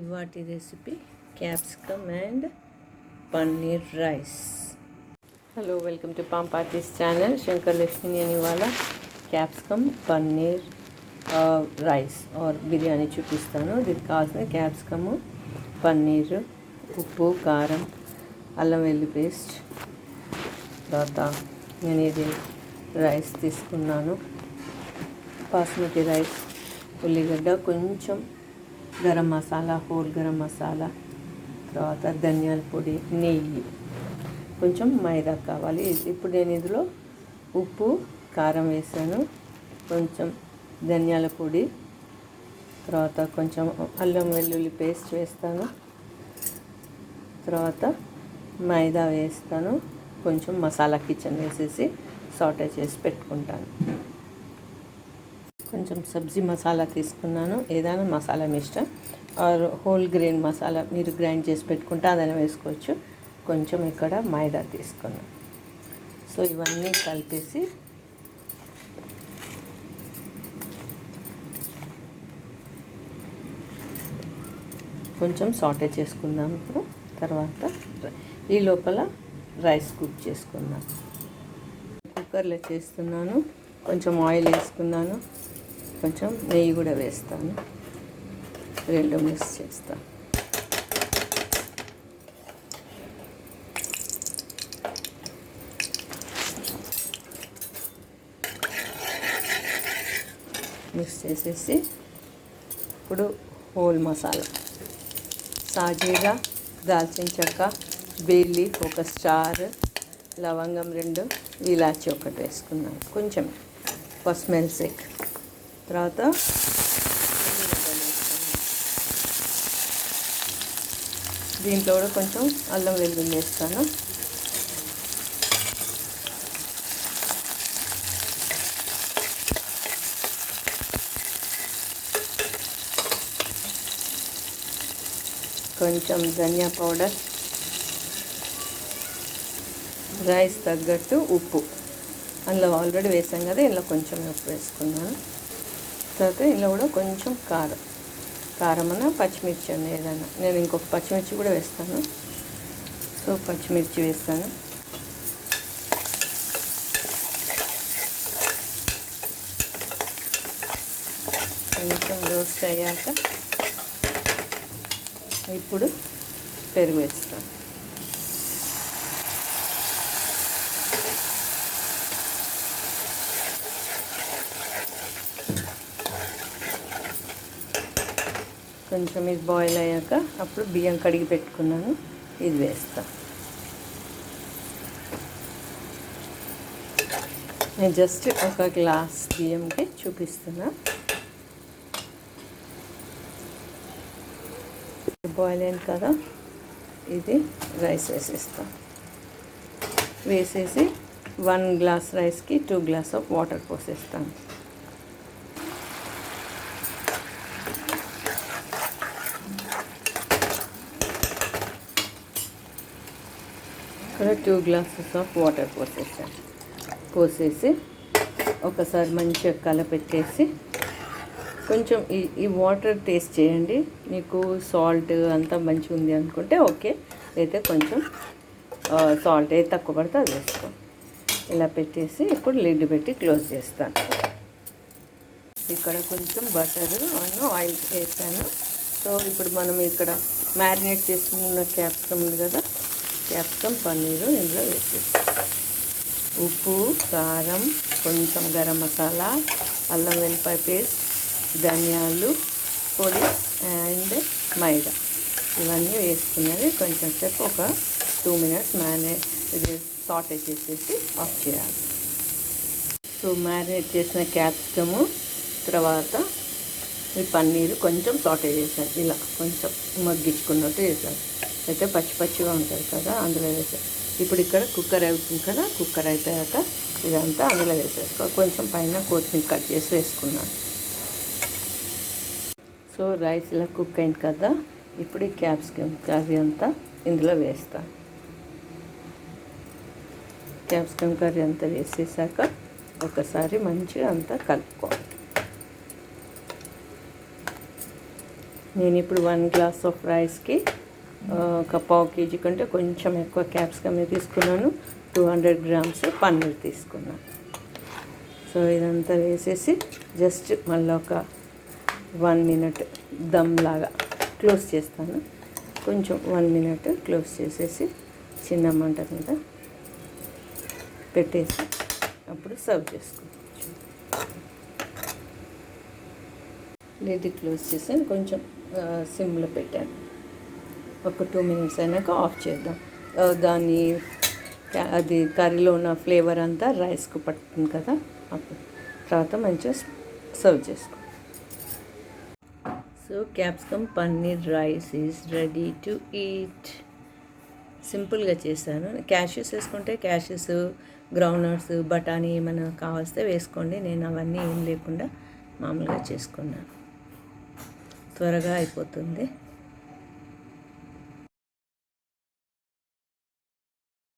ఇవాటి recipe capsicum and paneer rice. Hello, welcome to palm parties channel. Shankar Lakshmi. నేను ఇవాళ capsicum paneer rice or biryani చూపిస్తాను. దీనికి కావాల్సిన క్యాప్సికము, పన్నీరు, ఉప్పు, కారం, అల్లం వెల్లుల్లి పేస్ట్, తర్వాత నేను ఇది రైస్ తీసుకున్నాను, బాస్మతి రైస్, ఉల్లిగడ్డ, కొంచెం గరం మసాలా, హోల్ గరం మసాలా, తర్వాత ధనియాల పొడి, నెయ్యి, కొంచెం మైదా కావాలి. ఇప్పుడు నేను ఇందులో ఉప్పు, కారం వేసాను, కొంచెం ధనియాల పొడి, తర్వాత కొంచెం అల్లం వెల్లుల్లి పేస్ట్ వేస్తాను, తర్వాత మైదా వేస్తాను, కొంచెం మసాలా కిచెన్ వేసేసి సాటే చేసి పెట్టుకుంటాను. కొంచెం సబ్జీ మసాలా తీసుకున్నాను, ఏదైనా మసాలా మీ ఇష్టం, ఆర్ హోల్ గ్రెయిన్ మసాలా మీరు గ్రైండ్ చేసి పెట్టుకుంటే అదైనా వేసుకోవచ్చు. కొంచెం ఇక్కడ మైదా తీసుకున్నాను. సో ఇవన్నీ కలిపేసి కొంచెం సాటే చేసుకుందాం. ఇప్పుడు తర్వాత ఈ లోపల రైస్ కుక్ చేసుకుందాం. కుక్కర్లో చేస్తున్నాను, కొంచెం ఆయిల్ వేసుకున్నాను, కొంచెం నెయ్యి కూడా వేస్తాను, రెండు మిక్స్ చేస్తాను. మిక్స్ చేసేసి ఇప్పుడు హోల్ మసాలా, సాజీరా, దాల్చిన చెక్క, బే లీఫ్ ఒక స్టార్, లవంగం 2, ఇలాచి ఒకటి వేసుకున్నాను, కొంచెం ఫర్ స్మెల్ సేక్. తర్వాత దీంట్లో కూడా కొంచెం అల్లం వెల్లుల్లి వేస్తాను. కొంచెం ధనియా పౌడర్, రైస్ తగ్గట్టు ఉప్పు, అందులో ఆల్రెడీ వేసాం కదా, ఇందులో కొంచెం ఉప్పు వేసుకున్నాను. తర్వాత ఇందులో కూడా కొంచెం కారం అన్న పచ్చిమిర్చి అన్న ఏదైనా, నేను ఇంకొక పచ్చిమిర్చి కూడా వేస్తాను. సో పచ్చిమిర్చి వేస్తాను. కొంచెం రోస్ట్ అయ్యాక ఇప్పుడు పెరుగు వేస్తాను. కొంచెం ఇది బాయిల్ అయ్యాక అప్పుడు బియ్యం కడిగి పెట్టుకున్నాను, ఇది వేస్తా. నేను జస్ట్ ఒక గ్లాస్ బియ్యంకి చూపిస్తున్నా. బాయిల్ అయింది కదా, ఇది రైస్ వేసేస్తా. వేసేసి 1 గ్లాస్ రైస్కి 2 గ్లాస్ ఆఫ్ వాటర్ పోసేస్తాను. ఇక్కడ 2 గ్లాసెస్ ఆఫ్ వాటర్ పోసేసి ఒకసారి మంచిగా కలపెట్టేసి కొంచెం ఈ వాటర్ టేస్ట్ చేయండి. మీకు సాల్ట్ అంతా మంచిగా ఉంది అనుకుంటే ఓకే, అయితే కొంచెం సాల్ట్ ఏది తక్కువ పడితే అది వేసుకో. ఇలా పెట్టేసి ఇప్పుడు లిడ్ పెట్టి క్లోజ్ చేస్తాను. ఇక్కడ కొంచెం బటర్ ఆయిల్ వేసాను. సో ఇప్పుడు మనం ఇక్కడ మ్యారినేట్ చేసుకున్న క్యాప్సికమ్ ఉంది కదా, క్యాప్సికమ్ పన్నీరు ఇందులో వేసేస్తాం. ఉప్పు, కారం, కొంచెం గరం మసాలా, అల్లం వెల్లిపాయ పేస్ట్, ధనియాలు పొడి అండ్ మైదా ఇవన్నీ వేసుకున్నది కొంచెం సేపు ఒక 2 మినిట్స్ ఇది సాటే చేసేసి ఆఫ్ చేయాలి. సో మ్యారినేట్ చేసిన క్యాప్సికము, తర్వాత ఈ పన్నీరు కొంచెం సాటే చేశాను, ఇలా కొంచెం మగ్గించుకున్నట్టు చేశాను. అయితే పచ్చి పచ్చిగా ఉంటుంది కదా, అందులో వేసాను. ఇప్పుడు ఇక్కడ కుక్కర్ అవుతుంది కదా, కుక్కర్ అయిపోయాక ఇదంతా అందులో వేసేసుకో. కొంచెం పైన కొత్తిమీర కట్ చేసి వేసుకున్నాను. సో రైస్ ఇలా కుక్ అయింది కదా, ఇప్పుడు ఈ క్యాప్సికమ్ కర్రీ అంతా ఇందులో వేస్తాను. క్యాప్సికమ్ కర్రీ అంతా వేసేసాక ఒకసారి మంచిగా అంతా కలుపుకోవాలి. నేను ఇప్పుడు 1 గ్లాస్ ఆఫ్ రైస్కి ఒక పావు కేజీ కంటే కొంచెం ఎక్కువ క్యాప్సికమ్ తీసుకున్నాను, 200 గ్రామ్స్ పన్నీర్ తీసుకున్నాను. సో ఇదంతా వేసేసి జస్ట్ మళ్ళీ ఒక 1 మినిట్ దమ్ లాగా క్లోజ్ చేస్తాను. కొంచెం 1 మినిట్ క్లోజ్ చేసేసి చిన్న మంట మీద పెట్టేసి అప్పుడు సర్వ్ చేసుకోవచ్చు. లిడ్ క్లోజ్ చేసి కొంచెం సిమ్లో పెట్టాను. ఒక 2 మినిట్స్ అయినాక ఆఫ్ చేద్దాం. దాన్ని అది కర్రీలో ఉన్న ఫ్లేవర్ అంతా రైస్కు పట్టుతుంది కదా, అప్పుడు తర్వాత మంచిగా సర్వ్ చేసుకో. So capsicum paneer rice is ready to eat. సింపుల్గా చేశాను. క్యాష్యూస్ వేసుకుంటే క్యాష్యూస్, గ్రౌండ్నట్స్, బఠానీ ఏమైనా కావాల్స్తే వేసుకోండి. నేను అవన్నీ ఏం లేకుండా మామూలుగా చేసుకున్నాను. త్వరగా అయిపోతుంది.